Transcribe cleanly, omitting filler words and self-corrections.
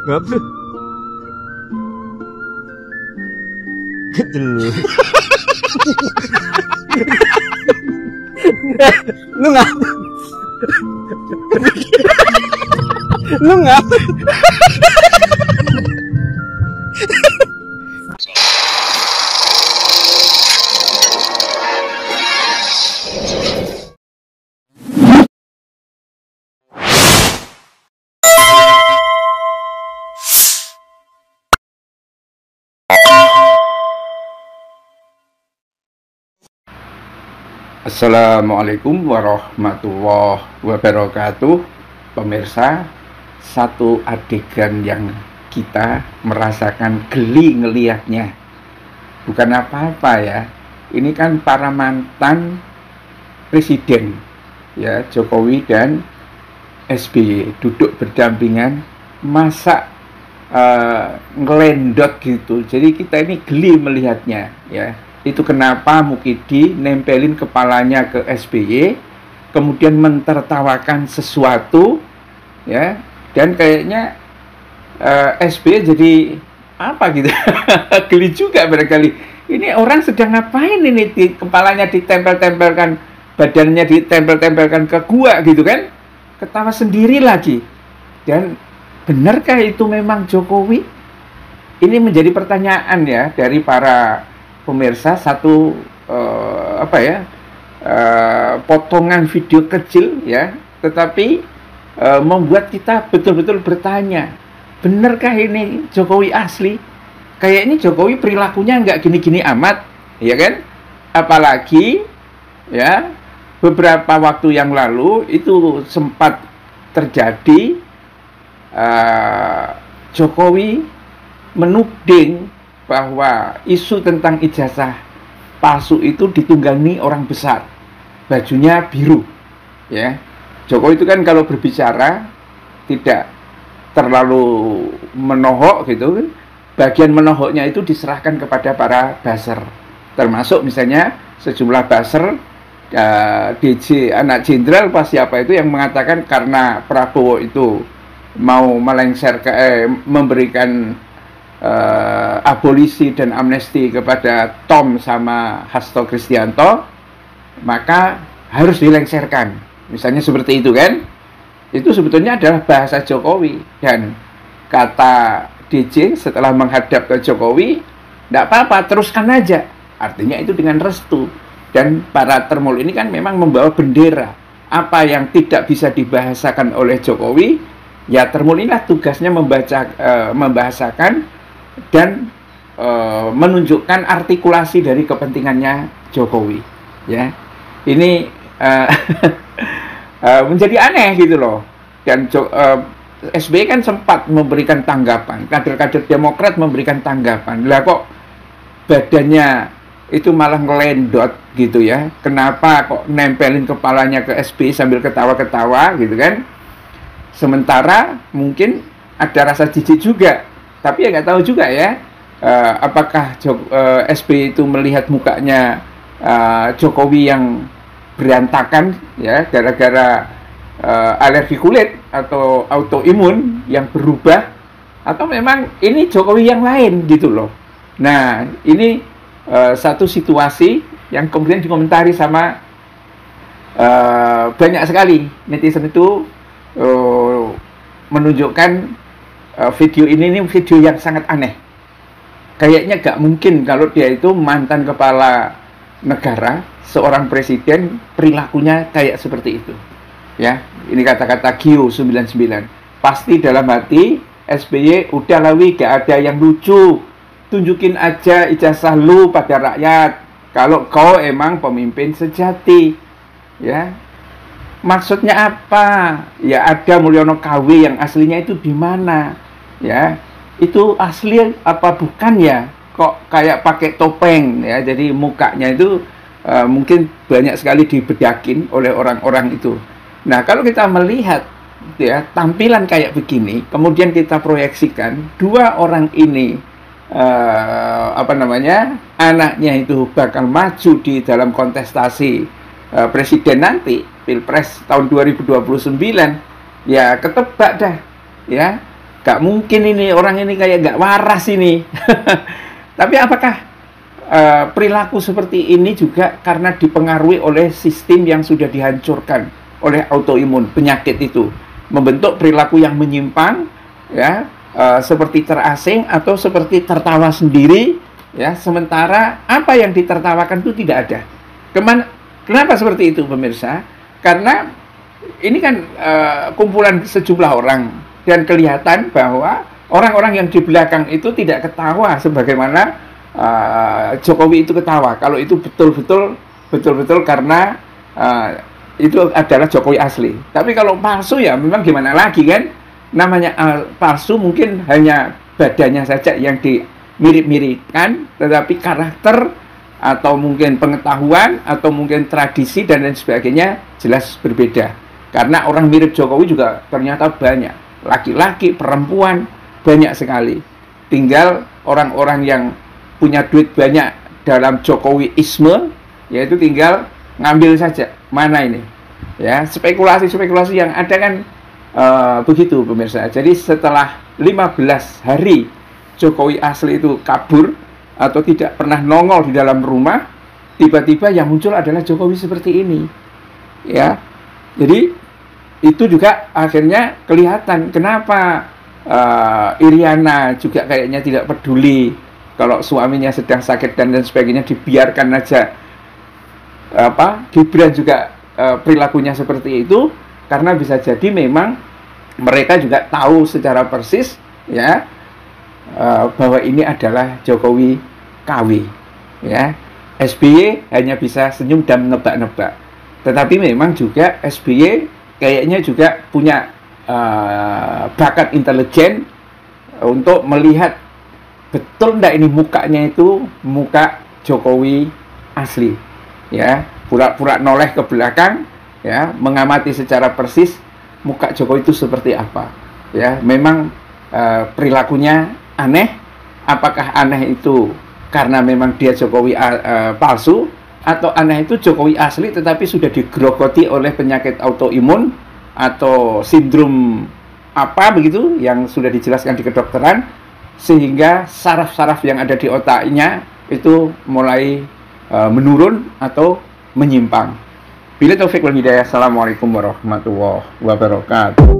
Ngapa? Gitu. Lu ngapa? Lu ngapa? Assalamualaikum warahmatullahi wabarakatuh. Pemirsa, satu adegan yang kita merasakan geli ngelihatnya. Bukan apa-apa ya. Ini kan para mantan presiden ya, Jokowi dan SBY duduk berdampingan masak ngelendot gitu. Jadi kita ini geli melihatnya ya. Itu kenapa Mukidi nempelin kepalanya ke SBY, kemudian mentertawakan sesuatu ya, dan kayaknya SBY jadi apa gitu. Geli juga barangkali. Ini orang sedang ngapain ini, di kepalanya ditempel-tempelkan, badannya ditempel-tempelkan ke gua gitu kan, ketawa sendiri lagi. Dan benarkah itu memang Jokowi? Ini menjadi pertanyaan ya dari para pemirsa. Satu potongan video kecil ya, tetapi membuat kita betul-betul bertanya, benarkah ini Jokowi asli? Kayaknya Jokowi perilakunya nggak gini-gini amat, ya kan? Apalagi ya beberapa waktu yang lalu itu sempat terjadi Jokowi menuding bahwa isu tentang ijazah palsu itu ditunggangi orang besar, bajunya biru ya. Jokowi itu kan kalau berbicara tidak terlalu menohok gitu. Bagian menohoknya itu diserahkan kepada para buzzer, termasuk misalnya sejumlah buzzer DJ anak jenderal pas siapa itu yang mengatakan karena Prabowo itu mau memberikan abolisi dan amnesti kepada Tom sama Hasto Kristianto, maka harus dilengserkan. Misalnya seperti itu kan. Itu sebetulnya adalah bahasa Jokowi. Dan kata DJ setelah menghadap ke Jokowi, tidak apa-apa, teruskan aja. Artinya itu dengan restu. Dan para termul ini kan memang membawa bendera. Apa yang tidak bisa dibahasakan oleh Jokowi, ya termul inilah tugasnya membahasakan dan menunjukkan artikulasi dari kepentingannya Jokowi ya. Ini menjadi aneh gitu loh. Dan SBY kan sempat memberikan tanggapan, kader-kader Demokrat memberikan tanggapan, lah kok badannya itu malah ngelendot gitu ya, kenapa kok nempelin kepalanya ke SBY sambil ketawa-ketawa gitu kan. Sementara mungkin ada rasa jijik juga. Tapi ya nggak tahu juga ya, apakah SBY itu melihat mukanya Jokowi yang berantakan ya, gara-gara alergi kulit atau autoimun yang berubah, atau memang ini Jokowi yang lain gitu loh. Nah, ini satu situasi yang kemudian dikomentari sama banyak sekali netizen itu, menunjukkan video ini video yang sangat aneh. Kayaknya gak mungkin kalau dia itu mantan kepala negara, seorang presiden, perilakunya kayak seperti itu. Ya, ini kata-kata Gio 99. Pasti dalam hati SBY, udah lawi gak ada yang lucu. Tunjukin aja ijazah lu pada rakyat. Kalau kau emang pemimpin sejati. Ya. Maksudnya apa? Ya ada Mulyono KW yang aslinya itu di mana? Ya, itu asli apa bukan ya? Kok kayak pakai topeng ya? Jadi mukanya itu mungkin banyak sekali dibedakin oleh orang-orang itu. Nah, kalau kita melihat ya tampilan kayak begini, kemudian kita proyeksikan dua orang ini anaknya itu bakal maju di dalam kontestasi presiden nanti, Pilpres tahun 2029, ya ketebak dah, ya. Gak mungkin ini orang ini kayak gak waras ini. Tapi apakah perilaku seperti ini juga karena dipengaruhi oleh sistem yang sudah dihancurkan oleh autoimun, penyakit itu membentuk perilaku yang menyimpang, ya, seperti terasing atau seperti tertawa sendiri, ya, sementara apa yang ditertawakan itu tidak ada. Kenapa seperti itu, pemirsa? Karena ini kan kumpulan sejumlah orang, dan kelihatan bahwa orang-orang yang di belakang itu tidak ketawa sebagaimana Jokowi itu ketawa. Kalau itu betul-betul karena itu adalah Jokowi asli. Tapi kalau palsu ya memang gimana lagi kan? Namanya palsu mungkin hanya badannya saja yang dimirip-miripkan, tetapi karakter atau mungkin pengetahuan atau mungkin tradisi dan lain sebagainya jelas berbeda. Karena orang mirip Jokowi juga ternyata banyak, laki-laki, perempuan, banyak sekali. Tinggal orang-orang yang punya duit banyak dalam Jokowiisme, yaitu tinggal ngambil saja mana ini, ya. Spekulasi-spekulasi yang ada kan begitu, pemirsa. Jadi setelah 15 hari Jokowi asli itu kabur atau tidak pernah nongol di dalam rumah, tiba-tiba yang muncul adalah Jokowi seperti ini, ya. Jadi itu juga akhirnya kelihatan kenapa Iriana juga kayaknya tidak peduli kalau suaminya sedang sakit dan lain sebagainya, dibiarkan aja. Gibran juga perilakunya seperti itu karena bisa jadi memang mereka juga tahu secara persis, ya, bahwa ini adalah Jokowi KW, ya. SBY hanya bisa senyum dan nebak-nebak, tetapi memang juga SBY kayaknya juga punya bakat intelijen untuk melihat betul enggak ini mukanya itu muka Jokowi asli, ya. Pura-pura noleh ke belakang, ya, mengamati secara persis muka Jokowi itu seperti apa, ya. Memang perilakunya aneh. Apakah aneh itu karena memang dia Jokowi palsu, atau aneh itu Jokowi asli tetapi sudah digerogoti oleh penyakit autoimun atau sindrom apa begitu yang sudah dijelaskan di kedokteran, sehingga saraf-saraf yang ada di otaknya itu mulai menurun atau menyimpang. Bila taufik wal hidayah. Assalamualaikum warahmatullahi wabarakatuh.